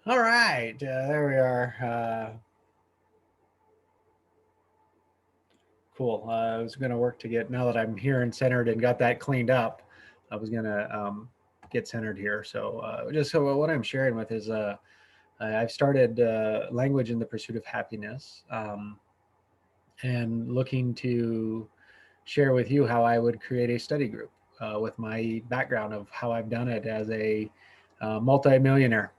All right, there we are. Cool. I was going to work to get, now that I'm here and centered and got that cleaned up, I was going to get centered here. So, just so what I'm sharing with is I've started Language in the Pursuit of Happiness, and looking to share with you how I would create a study group with my background of how I've done it as a multimillionaire,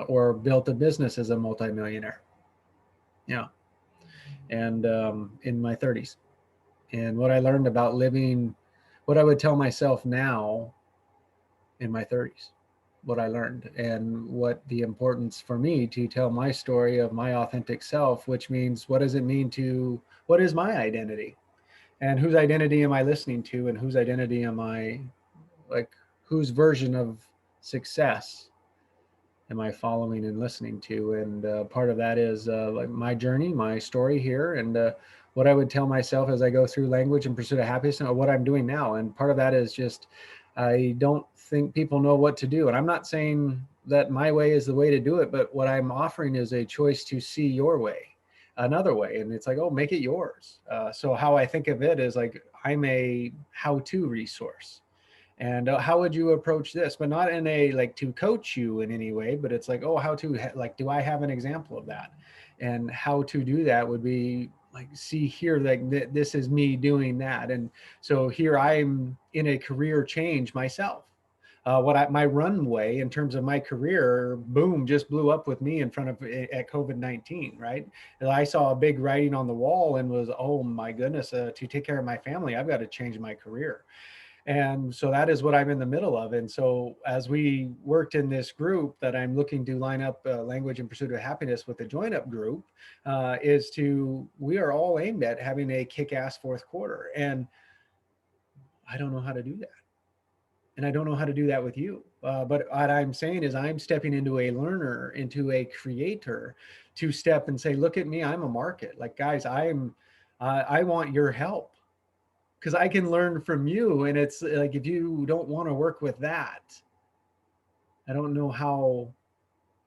or built a business as a multimillionaire. Yeah. And in my 30s. And what I learned about living, what I would tell myself now in my 30s, what I learned, and what the importance for me to tell my story of my authentic self, which means what does it mean to, what is my identity? And whose identity am I listening to? And whose identity am I, like, whose version of success am I following and listening to? And part of that is like my journey, my story here, and what I would tell myself as I go through Language in Pursuit of Happiness, and what I'm doing now. And part of that is just, I don't think people know what to do. And I'm not saying that my way is the way to do it, but what I'm offering is a choice to see your way, another way. And it's like, oh, make it yours. So how I think of it is like, I'm a how-to resource. And how would you approach this, but not in a like to coach you in any way, but it's like, oh, how to like, do I have an example of that? And how to do that would be like, see here, like this is me doing that. And so here I'm in a career change myself. My runway in terms of my career, boom, just blew up with me in front of at COVID-19, right? And I saw a big writing on the wall and was, oh my goodness, to take care of my family, I've got to change my career. And so that is what I'm in the middle of. And so as we worked in this group that I'm looking to line up, Language in Pursuit of Happiness with the join up group, is to, we are all aimed at having a kick-ass fourth quarter. And I don't know how to do that. And I don't know how to do that with you. But what I'm saying is I'm stepping into a learner, into a creator, to step and say, look at me, I'm a market. Like, guys, I want your help, because I can learn from you. And it's like, if you don't want to work with that, I don't know how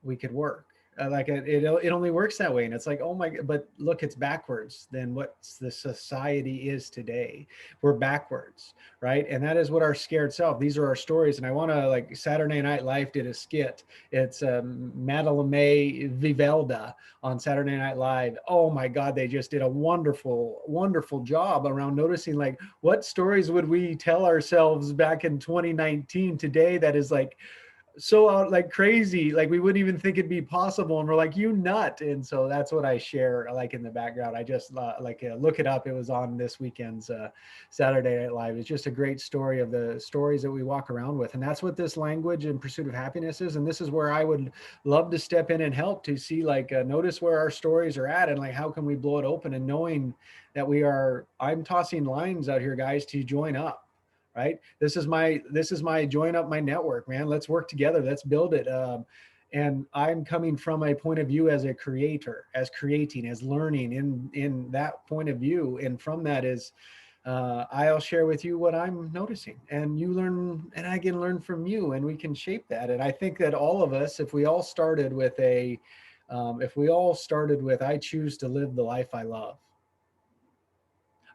we could work. It only works that way. And it's like, oh my, but look, it's backwards than what the society is today. We're backwards, right? And that is what our scared self, these are our stories. And I want to, like, Saturday Night Live did a skit. It's Madeline Vivelda on Saturday Night Live. Oh my God, they just did a wonderful, wonderful job around noticing, like, what stories would we tell ourselves back in 2019 today that is like so out, like crazy, like we wouldn't even think it'd be possible, and we're like, you nut. And so that's what I share, like, in the background. I just look it up. It was on this weekend's Saturday Night Live. It's just a great story of the stories that we walk around with, and that's what this Language in Pursuit of Happiness is. And this is where I would love to step in and help to see, like, notice where our stories are at, and like, how can we blow it open, and knowing that I'm tossing lines out here, guys, to join up, right? This is my join up my network, man. Let's work together. Let's build it. And I'm coming from a point of view as a creator, as creating, as learning in that point of view. And from that is, I'll share with you what I'm noticing, and you learn, and I can learn from you, and we can shape that. And I think that all of us, if we all started with, I choose to live the life I love,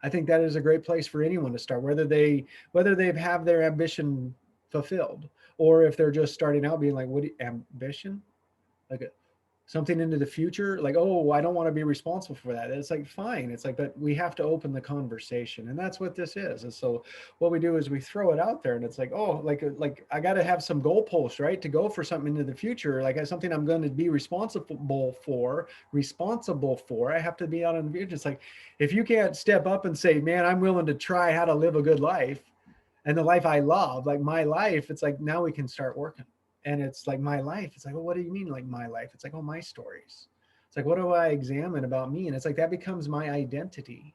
I think that is a great place for anyone to start, whether they have their ambition fulfilled, or if they're just starting out being like, what ambition? Like something into the future, like, oh, I don't want to be responsible for that. It's like, fine. It's like, but we have to open the conversation, and that's what this is. And so what we do is we throw it out there, and it's like, oh, like I got to have some goalposts, right, to go for something into the future, like something I'm going to be responsible for. I have to be out in the future. It's like, if you can't step up and say, man, I'm willing to try how to live a good life, and the life I love, like my life, it's like, now we can start working. And it's like, my life. It's like, well, what do you mean, like my life? It's like, oh, my stories. It's like, what do I examine about me? And it's like, that becomes my identity.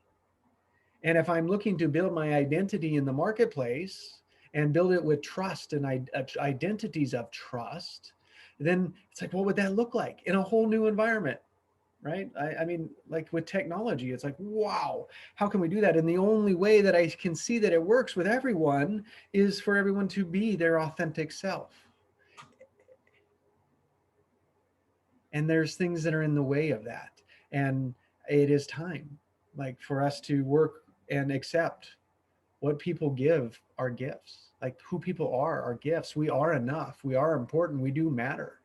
And if I'm looking to build my identity in the marketplace and build it with trust and identities of trust, then it's like, what would that look like in a whole new environment? right? I mean, like with technology, it's like, wow, how can we do that? And the only way that I can see that it works with everyone is for everyone to be their authentic self. And there's things that are in the way of that. And it is time, like, for us to work and accept what people give are gifts. Like, who people are gifts. We are enough. We are important. We do matter.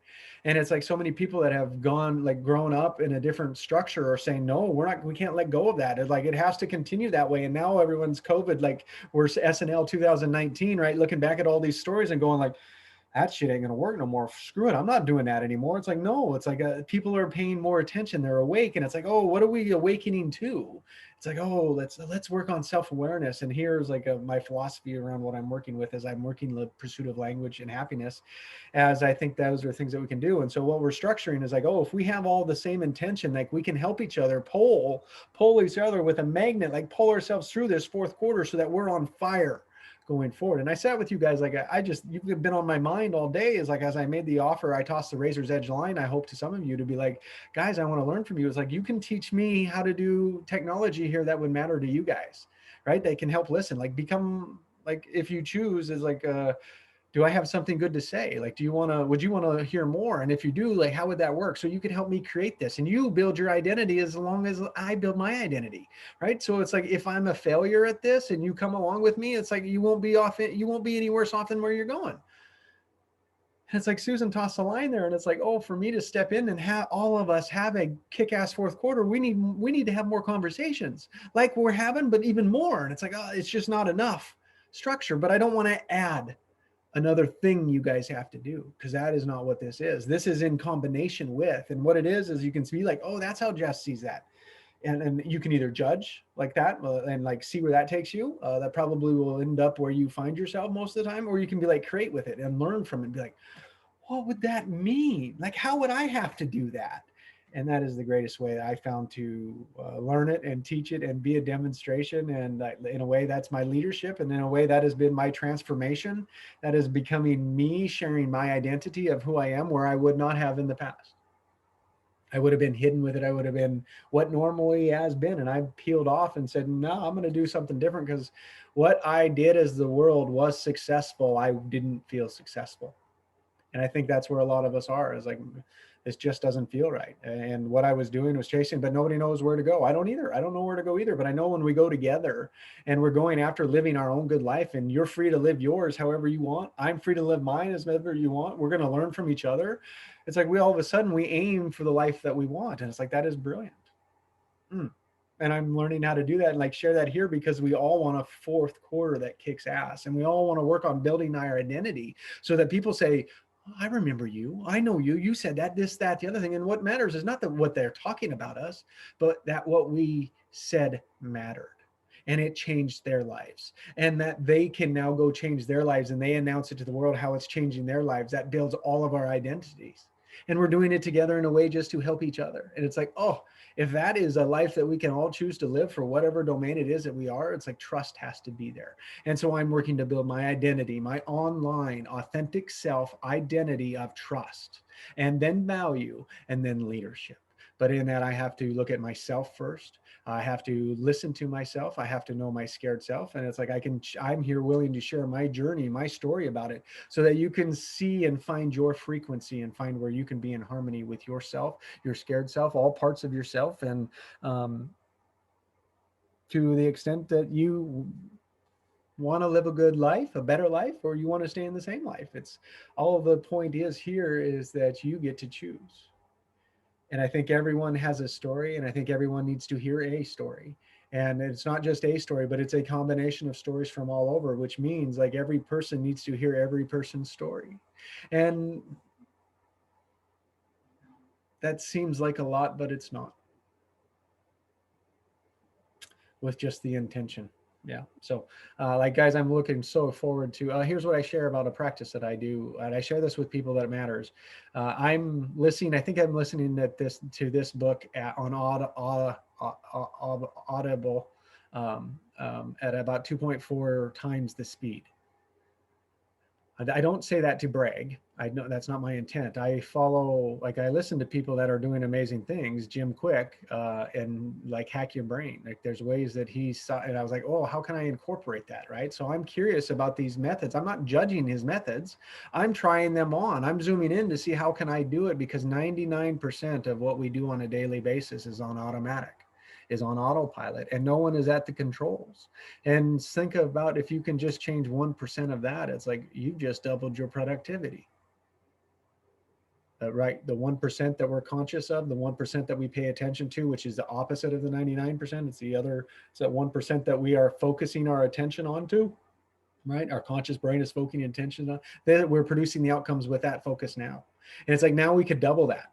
And it's like so many people that have gone, like, grown up in a different structure are saying, no, we can't let go of that. It's like, it has to continue that way. And now everyone's COVID, like, we're SNL 2019, right? Looking back at all these stories and going like, that shit ain't gonna work no more. Screw it. I'm not doing that anymore. It's like, no, it's like people are paying more attention. They're awake. And it's like, oh, what are we awakening to? It's like, oh, let's work on self-awareness. And here's like my philosophy around what I'm working with is I'm working the pursuit of language and happiness, as I think those are things that we can do. And so what we're structuring is like, oh, if we have all the same intention, like we can help each other pull each other with a magnet, like pull ourselves through this fourth quarter so that we're on fire going forward. And I sat with you guys, like, I just, you've been on my mind all day, is like, as I made the offer, I tossed the razor's edge line. I hope to some of you to be like, guys, I want to learn from you. It's like, you can teach me how to do technology here that would matter to you guys, right? They can help listen, like, become, like, if you choose, is like, do I have something good to say? Like, would you want to hear more? And if you do, like, how would that work? So you can help me create this, and you build your identity as long as I build my identity, right? So it's like, if I'm a failure at this and you come along with me, it's like, you won't be any worse off than where you're going. And it's like Susan tossed a line there, and it's like, oh, for me to step in and have all of us have a kick-ass fourth quarter, we need to have more conversations like we're having, but even more. And it's like, oh, it's just not enough structure. But I don't want to add another thing you guys have to do, because that is not what this is. This is in combination with, and what it is you can be like, oh, that's how Jess sees that. And you can either judge like that and like see where that takes you. That probably will end up where you find yourself most of the time, or you can be like, create with it and learn from it and be like, what would that mean? Like, how would I have to do that? And that is the greatest way that I found to learn it and teach it and be a demonstration. And in a way, that's my leadership. And in a way, that has been my transformation. That is becoming me sharing my identity of who I am, where I would not have in the past. I would have been hidden with it. I would have been what normally has been. And I peeled off and said, no, I'm going to do something different, because what I did as the world was successful. I didn't feel successful. And I think that's where a lot of us are, is like, this just doesn't feel right. And what I was doing was chasing, but nobody knows where to go. I don't either. I don't know where to go either. But I know when we go together and we're going after living our own good life, and you're free to live yours however you want, I'm free to live mine as ever you want. We're going to learn from each other. It's like, we all of a sudden we aim for the life that we want. And it's like, that is brilliant. And I'm learning how to do that and like share that here, because we all want a fourth quarter that kicks ass, and we all want to work on building our identity so that people say, oh, I remember you. I know you. You said that, this, that, the other thing. And what matters is not that what they're talking about us, but that what we said mattered. And it changed their lives, and that they can now go change their lives, and they announce it to the world how it's changing their lives. That builds all of our identities. And we're doing it together in a way just to help each other. And it's like, oh, if that is a life that we can all choose to live for whatever domain it is that we are, it's like, trust has to be there. And so I'm working to build my identity, my online authentic self identity of trust, and then value, and then leadership. But in that, I have to look at myself first. I have to listen to myself. I have to know my scared self. And it's like, I'm here willing to share my journey, my story about it, so that you can see and find your frequency and find where you can be in harmony with yourself, your scared self, all parts of yourself. And um, to the extent that you want to live a good life, a better life, or you want to stay in the same life, it's all of the point is here is that you get to choose. And I think everyone has a story, and I think everyone needs to hear a story. And it's not just a story, but it's a combination of stories from all over, which means like every person needs to hear every person's story. And that seems like a lot, but it's not, with just the intention. Yeah. So, like, guys, I'm looking so forward to. Here's what I share about a practice that I do, and I share this with people that matters. I'm listening. I think I'm listening to this book on Audible at about 2.4 times the speed. I don't say that to brag. I know that's not my intent. I follow, like, I listen to people that are doing amazing things, Jim Quick, and like Hack Your Brain. Like, there's ways that he saw, and I was like, oh, how can I incorporate that? Right. So I'm curious about these methods. I'm not judging his methods. I'm trying them on. I'm zooming in to see how can I do it, because 99% of what we do on a daily basis is on automatic, is on autopilot, and no one is at the controls. And think about, if you can just change 1% of that, it's like you've just doubled your productivity. Right? The 1% that we're conscious of, the 1% that we pay attention to, which is the opposite of the 99%. It's the other, it's that 1% that we are focusing our attention onto, right? Our conscious brain is focusing attention on that. We're producing the outcomes with that focus now. And it's like, now we could double that,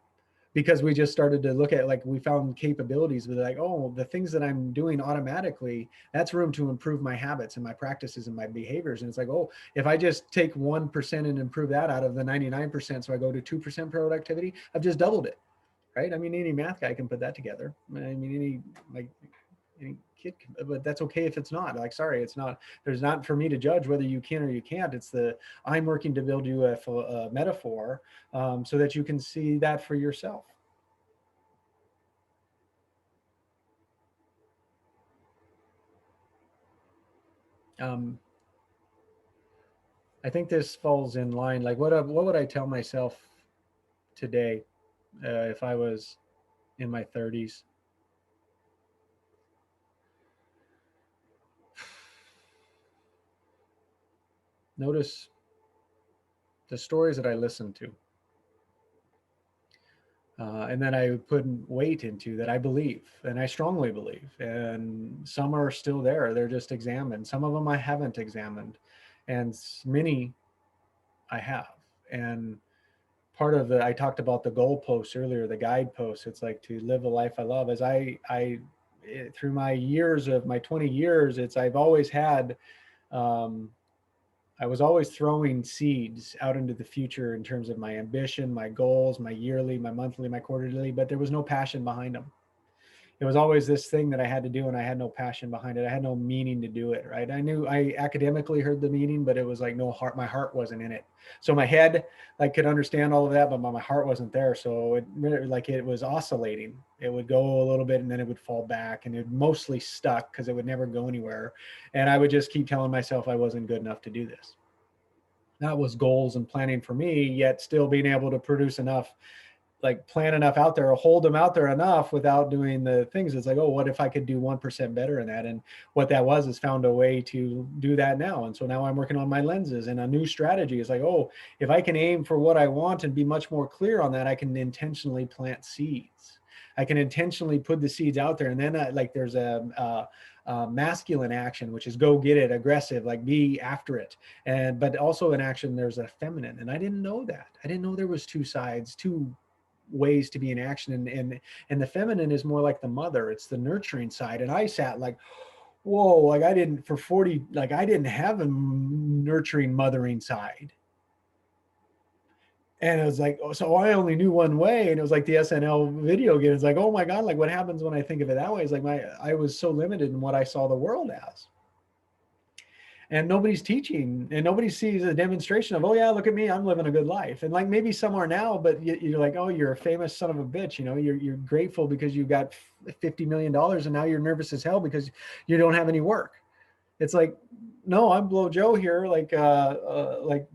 because we just started to look at, like, we found capabilities with, like, oh, the things that I'm doing automatically, that's room to improve my habits and my practices and my behaviors. And it's like, oh, if I just take 1% and improve that out of the 99%, so I go to 2% productivity, I've just doubled it, right? I mean, any math guy can put that together. I mean, any kid can, but that's okay if it's not. Like, sorry, it's not, there's not for me to judge whether you can or you can't. It's the, I'm working to build you a metaphor, so that you can see that for yourself. um, I think this falls in line. Like, what would I tell myself today, if I was in my 30s? Notice the stories that I listened to, and that I put weight into, that I believe, and I strongly believe. And some are still there; they're just examined. Some of them I haven't examined, and many I have. And part of the, I talked about the goalposts earlier, the guideposts. It's like to live a life I love. As through my years of my 20 years, it's, I've always had, um, I was always throwing seeds out into the future in terms of my ambition, my goals, my yearly, my monthly, my quarterly, but there was no passion behind them. It was always this thing that I had to do, and I had no passion behind it. I had no meaning to do it, right? I knew, I academically heard the meaning, but it was like no heart, my heart wasn't in it. So my head, I could understand all of that, but my heart wasn't there. So it, like, it was oscillating. It would go a little bit and then it would fall back, and it mostly stuck because it would never go anywhere. And I would just keep telling myself I wasn't good enough to do this. That was goals and planning for me, yet still being able to produce enough, like, plan enough out there, or hold them out there enough without doing the things. It's like, oh, what if I could do 1% better in that? And what that was is found a way to do that now. And so now I'm working on my lenses, and a new strategy is like, oh, if I can aim for what I want and be much more clear on that, I can intentionally plant seeds. I can intentionally put the seeds out there. And then like, there's a masculine action, which is go get it, aggressive, like be after it. And but also in action, there's a feminine. And I didn't know that. I didn't know there was two sides, two ways to be in action. And the feminine is more like the mother. It's the nurturing side. And I sat like, whoa, like, I didn't, for 40, like, I didn't have a nurturing, mothering side. And it was like, oh, so I only knew one way. And it was like the SNL video game. It's like, oh my God, like, what happens when I think of it that way? It's like, I was so limited in what I saw the world as. And nobody's teaching, and nobody sees a demonstration of, oh yeah, look at me, I'm living a good life. And like, maybe some are now, but you're like, oh, you're a famous son of a bitch. You know, you're grateful because you got $50 million, and now you're nervous as hell because you don't have any work. It's like, no, I'm Blow Joe here. Like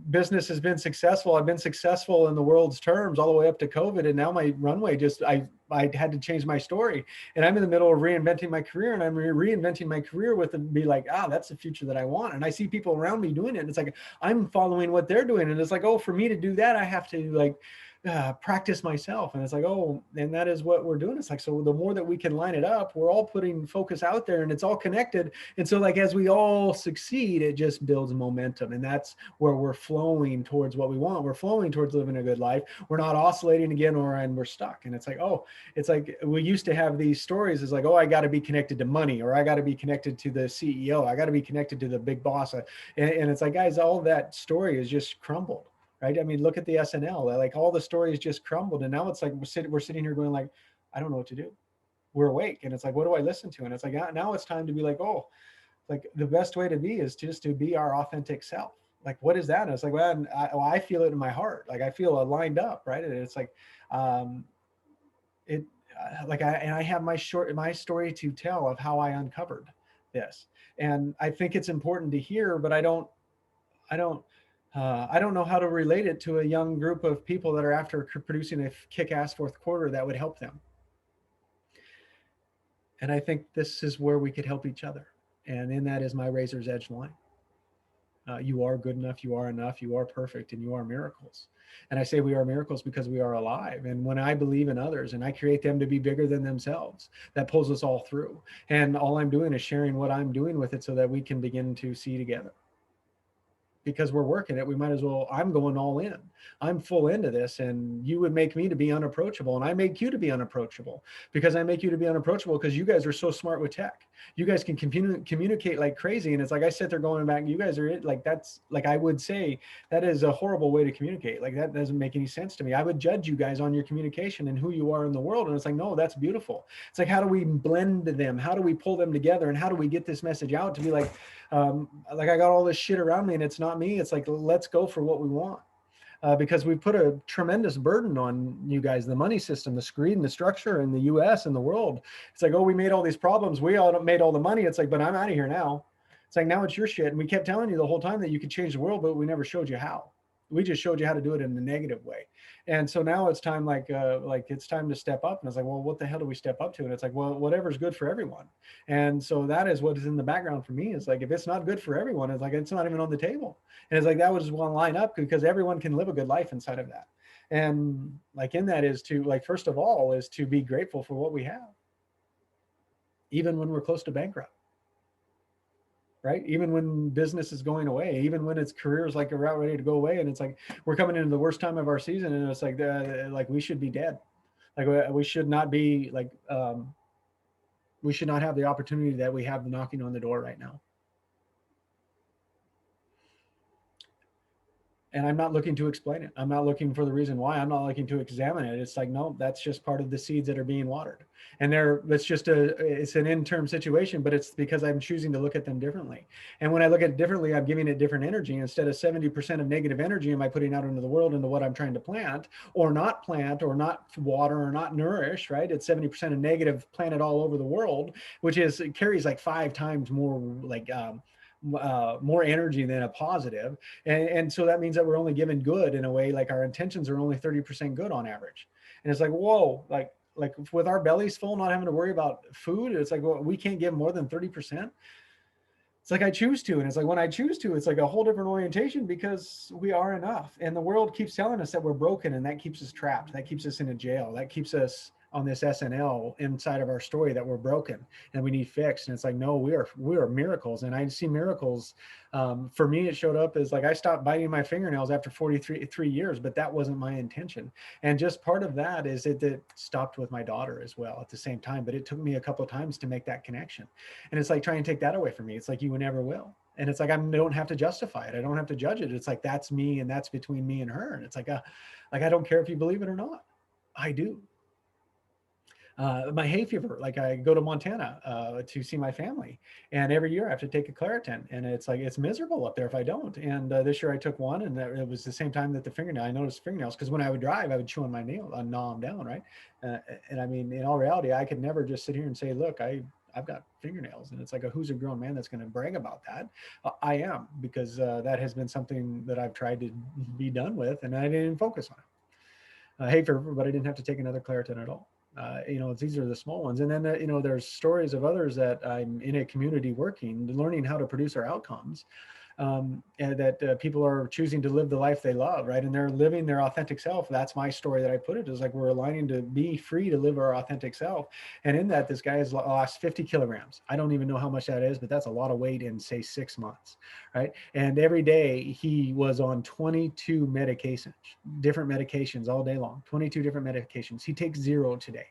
business has been successful. I've been successful in the world's terms all the way up to COVID. And now my runway just, I had to change my story, and I'm in the middle of reinventing my career, and I'm reinventing my career with it, be like, that's the future that I want. And I see people around me doing it, and it's like, I'm following what they're doing. And it's like, oh, for me to do that, I have to like, practice myself. And it's like, oh, and that is what we're doing. It's like, so the more that we can line it up, we're all putting focus out there, and it's all connected. And so like, as we all succeed, it just builds momentum. And that's where we're flowing towards what we want. We're flowing towards living a good life. We're not oscillating again, and we're stuck. And it's like, oh, it's like, we used to have these stories. It's like, oh, I got to be connected to money, or I got to be connected to the CEO. I got to be connected to the big boss. And it's like, guys, all that story is just crumbled. Right? I mean, look at the SNL. Like, all the stories just crumbled, and now it's like we're sitting here going like, I don't know what to do. We're awake, and it's like, what do I listen to? And it's like, now it's time to be like, oh, like, the best way to be is just to be our authentic self. like, what is that? And it's like, well, I feel it in my heart. Like I feel it lined up, right? And it's like, um, it, like I have my story to tell of how I uncovered this. And I think it's important to hear, but I don't, I don't know how to relate it to a young group of people that are after producing a kick-ass fourth quarter that would help them. And I think this is where we could help each other. And in that is my razor's edge line. You are good enough, you are enough, you are perfect, and you are miracles. And I say we are miracles because we are alive. And when I believe in others and I create them to be bigger than themselves, that pulls us all through. And all I'm doing is sharing what I'm doing with it so that we can begin to see together. Because we're working it, we might as well, I'm going all in. I'm full into this, and you would make me to be unapproachable, and I make you to be unapproachable, because I make you to be unapproachable because you guys are so smart with tech. You guys can communicate like crazy, and it's like I sit there going back, you guys are like, that's like, I would say that is a horrible way to communicate. Like that doesn't make any sense to me. I would judge you guys on your communication and who you are in the world, and it's like, no, that's beautiful. It's like, how do we blend them? How do we pull them together? And how do we get this message out to be like I got all this shit around me and it's not me. It's like, let's go for what we want. Because we put a tremendous burden on you guys, the money system, the screen, and the structure in the US and the world. It's like, oh, we made all these problems. We all made all the money. It's like, but I'm out of here now. It's like, now it's your shit. And we kept telling you the whole time that you could change the world, but we never showed you how. We just showed you how to do it in a negative way. And so now it's time, like it's time to step up. And it's like, well, what the hell do we step up to? And it's like, well, whatever's good for everyone. And so that is what is in the background for me. Is like, if it's not good for everyone, it's like, it's not even on the table. And it's like, that was one line up, because everyone can live a good life inside of that. And like in that is to, like, first of all, is to be grateful for what we have, even when we're close to bankrupt. Right? Even when business is going away, even when its career is like about ready to go away, and it's like we're coming into the worst time of our season, and it's like we should be dead. Like we should not be like we should not have the opportunity that we have knocking on the door right now. And I'm not looking to explain it. I'm not looking for the reason why. I'm not looking to examine it. It's like, no, that's just part of the seeds that are being watered. And it's an in-term situation, but it's because I'm choosing to look at them differently. And when I look at it differently, I'm giving it different energy. Instead of 70% of negative energy am I putting out into the world, into what I'm trying to plant or not water or not nourish, right? It's 70% of negative planted all over the world, which it carries like 5 times more more energy than a positive. And so that means that we're only given good in a way, like our intentions are only 30% good on average. And it's like, whoa, like with our bellies full, not having to worry about food, it's like, well, we can't give more than 30%. It's like I choose to. And it's like when I choose to, it's like a whole different orientation, because we are enough. And the world keeps telling us that we're broken, and that keeps us trapped. That keeps us in a jail. That keeps us on this SNL inside of our story, that we're broken and we need fixed. And it's like, no, we are miracles. And I see miracles. For me, it showed up as like, I stopped biting my fingernails after 43 years, but that wasn't my intention. And just part of that is it stopped with my daughter as well at the same time. But it took me a couple of times to make that connection. And it's like, trying to take that away from me. It's like, you never will. And it's like, I don't have to justify it. I don't have to judge it. It's like, that's me, and that's between me and her. And it's like, I don't care if you believe it or not. I do. My hay fever, like I go to Montana to see my family, and every year I have to take a Claritin, and it's like, it's miserable up there if I don't. And this year I took one, and it was the same time that I noticed fingernails, because when I would drive, I would chew on my nail, gnaw them down, right? And I mean, in all reality, I could never just sit here and say, look, I've got fingernails. And it's like, who's a grown man that's going to brag about that? I am, because that has been something that I've tried to be done with, and I didn't focus on it. Hay fever, but I didn't have to take another Claritin at all. These are the small ones. And then, there's stories of others that I'm in a community working, learning how to produce our outcomes, and that people are choosing to live the life they love, right? And they're living their authentic self. That's my story that I put it, is like, we're aligning to be free to live our authentic self. And in that, this guy has lost 50 kilograms. I don't even know how much that is, but that's a lot of weight in, say, 6 months, right? And every day he was on 22 medications, different medications all day long, 22 different medications. He takes 0 today.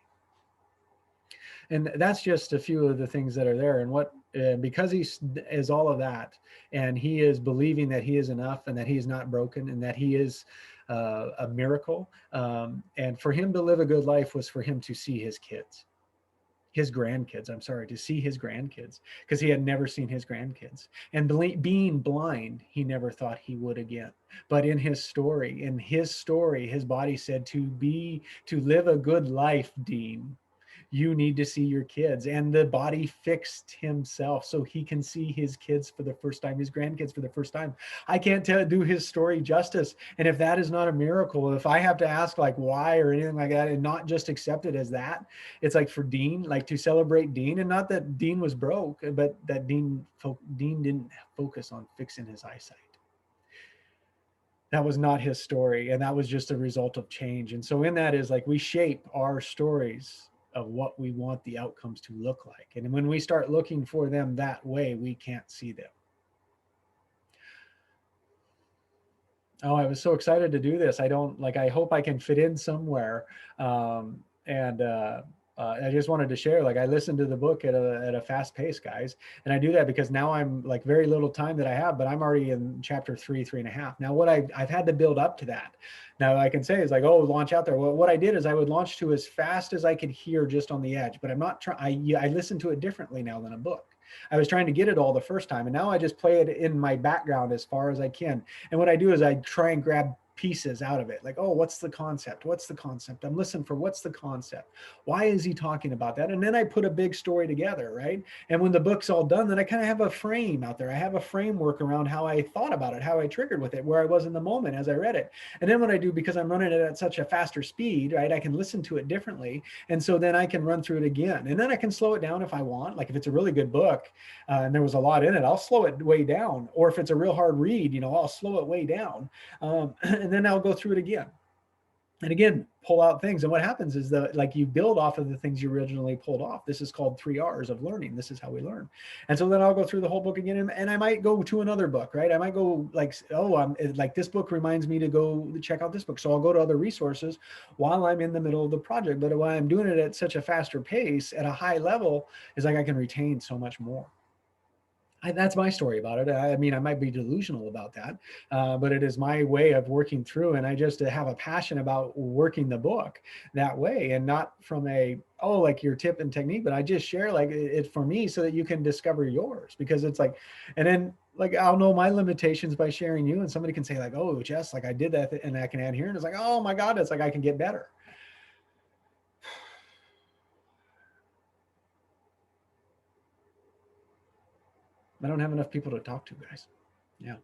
And that's just a few of the things that are there. And because he is all of that, and he is believing that he is enough, and that he is not broken, and that he is a miracle. And for him to live a good life was for him to see his kids. his grandkids, I'm sorry, to see his grandkids, because he had never seen his grandkids. And being blind, he never thought he would again. But in his story, his body said, to live a good life, Dean, you need to see your kids. And the body fixed himself so he can see his kids for the first time, his grandkids for the first time. I can't do his story justice. And if that is not a miracle, if I have to ask like why or anything like that and not just accept it as that, it's like for Dean, like to celebrate Dean, and not that Dean was broke, but that Dean didn't focus on fixing his eyesight. That was not his story, and that was just a result of change. And so in that is like we shape our stories of what we want the outcomes to look like, and when we start looking for them that way, we can't see them. Oh, I was so excited to do this. I hope I can fit in somewhere. And I just wanted to share, like, I listened to the book at a fast pace, guys. And I do that because now I'm like very little time that I have, but I'm already in chapter 3.5. Now, what I've had to build up to that. Now I can say is like, oh, launch out there. Well, what I did is I would launch to as fast as I could hear just on the edge, but I'm not trying, I listen to it differently now than a book. I was trying to get it all the first time, and now I just play it in my background as far as I can. And what I do is I try and grab pieces out of it, like, oh, what's the concept? What's the concept? I'm listening for what's the concept? Why is he talking about that? And then I put a big story together, right? And when the book's all done, then I kind of have a frame out there. I have a framework around how I thought about it, how I triggered with it, where I was in the moment as I read it. And then what I do, because I'm running it at such a faster speed, right, I can listen to it differently. And so then I can run through it again. And then I can slow it down if I want. Like if it's a really good book and there was a lot in it, I'll slow it way down. Or if it's a real hard read, I'll slow it way down. And then I'll go through it again. And again, pull out things. And what happens is that like you build off of the things you originally pulled off. This is called 3 R's of learning. This is how we learn. And so then I'll go through the whole book again, and I might go to another book, right? I might go like, oh, I'm like, this book reminds me to go check out this book. So I'll go to other resources while I'm in the middle of the project. But while I'm doing it at such a faster pace at a high level, is like I can retain so much more. That's my story about it. I mean, I might be delusional about that, but it is my way of working through. And I just have a passion about working the book that way, and not from like your tip and technique, but I just share like it for me so that you can discover yours, because it's like, and then like I'll know my limitations by sharing you, and somebody can say like, oh, Jess, like I did that and I can add here. And it's like, oh my God, it's like I can get better. I don't have enough people to talk to, guys. Yeah.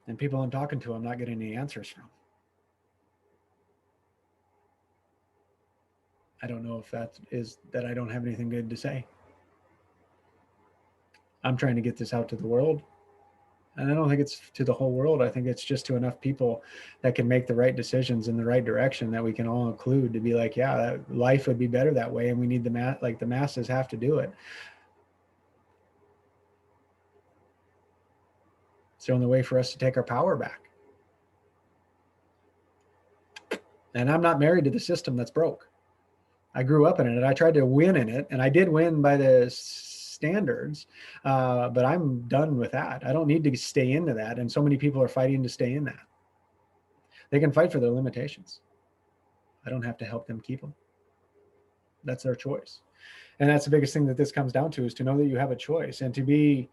And people I'm talking to, I'm not getting any answers from. I don't know if that is that I don't have anything good to say. I'm trying to get this out to the world. And I don't think it's to the whole world. I think it's just to enough people that can make the right decisions in the right direction that we can all include to be like, yeah, life would be better that way. And we need the masses have to do it. It's the only way for us to take our power back. And I'm not married to the system that's broke. I grew up in it. I tried to win in it, and I did win by the standards, but I'm done with that. I don't need to stay into that. And so many people are fighting to stay in that. They can fight for their limitations. I don't have to help them keep them. That's their choice. And that's the biggest thing that this comes down to, is to know that you have a choice, and to be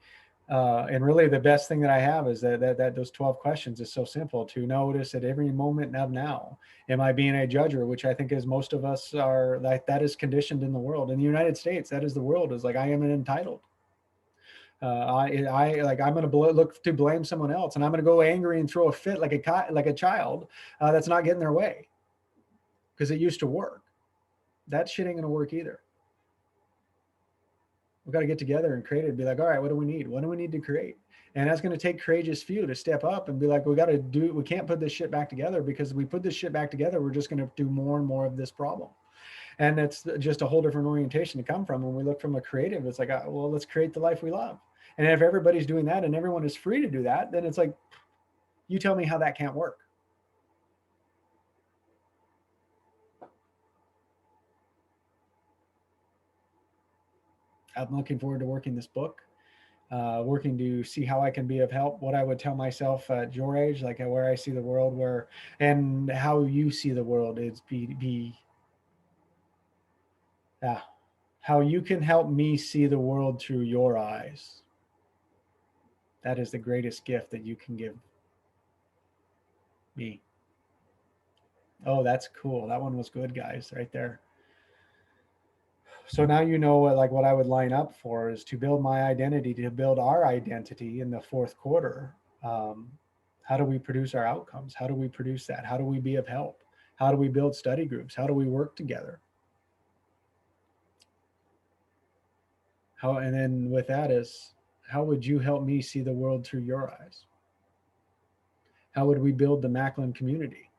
and really the best thing that I have is that those 12 questions is so simple to notice at every moment of now. Am I being a judger, which I think is most of us are, like that is conditioned in the world. In the United States, that is the world, is like, I am an entitled. I'm going to look to blame someone else, and I'm going to go angry and throw a fit like a child that's not getting their way because it used to work. That shit ain't going to work either. We've got to get together and create it and be like, all right, what do we need? What do we need to create? And that's going to take courageous few to step up and be like, we can't put this shit back together, because if we put this shit back together, we're just going to do more and more of this problem. And it's just a whole different orientation to come from. When we look from a creative, it's like, well, let's create the life we love. And if everybody's doing that and everyone is free to do that, then it's like, you tell me how that can't work. I'm looking forward to working this book, working to see how I can be of help. What I would tell myself at your age, like where I see the world, and how you see the world, is be Yeah. How you can help me see the world through your eyes. That is the greatest gift that you can give me. Oh, that's cool. That one was good, guys, right there. So now you know what I would line up for is to build my identity, to build our identity in the fourth quarter. Um, how do we produce our outcomes? How do we produce that? How do we be of help? How do we build study groups? How do we work together? How, and then with that is, how would you help me see the world through your eyes? How would we build the Macklin community?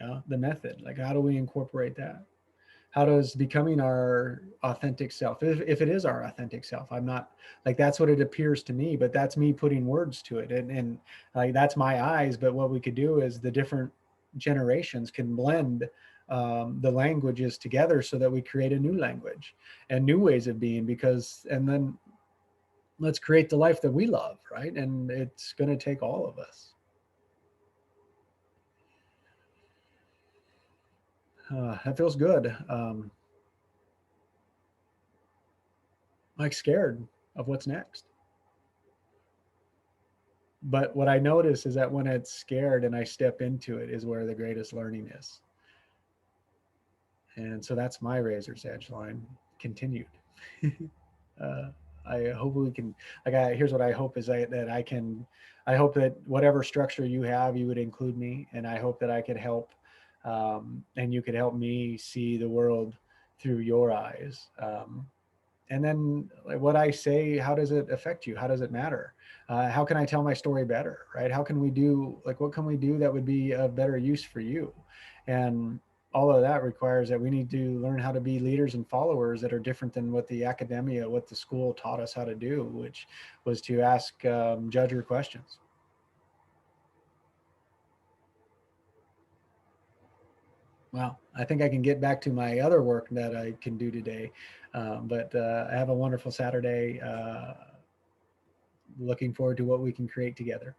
Yeah, the method. Like, how do we incorporate that? How does becoming our authentic self, if it is our authentic self, I'm not like, that's what it appears to me, but that's me putting words to it. And like, that's my eyes. But what we could do is the different generations can blend the languages together so that we create a new language and new ways of being, because, and then let's create the life that we love, right? And it's going to take all of us. That feels good. Like scared of what's next. But what I notice is that when it's scared and I step into it is where the greatest learning is. And so that's my razor's edge line continued. uh, I hope we can, here's what I hope is that I can, I hope that whatever structure you have, you would include me. And I hope that I could help, and you could help me see the world through your eyes. And then like, what I say, how does it affect you? How does it matter? How can I tell my story better, right? How can we do, like, what can we do that would be of better use for you? And all of that requires that we need to learn how to be leaders and followers that are different than what the academia, what the school taught us how to do, which was to ask judge your questions. Well, I think I can get back to my other work that I can do today. But have a wonderful Saturday. Looking forward to what we can create together.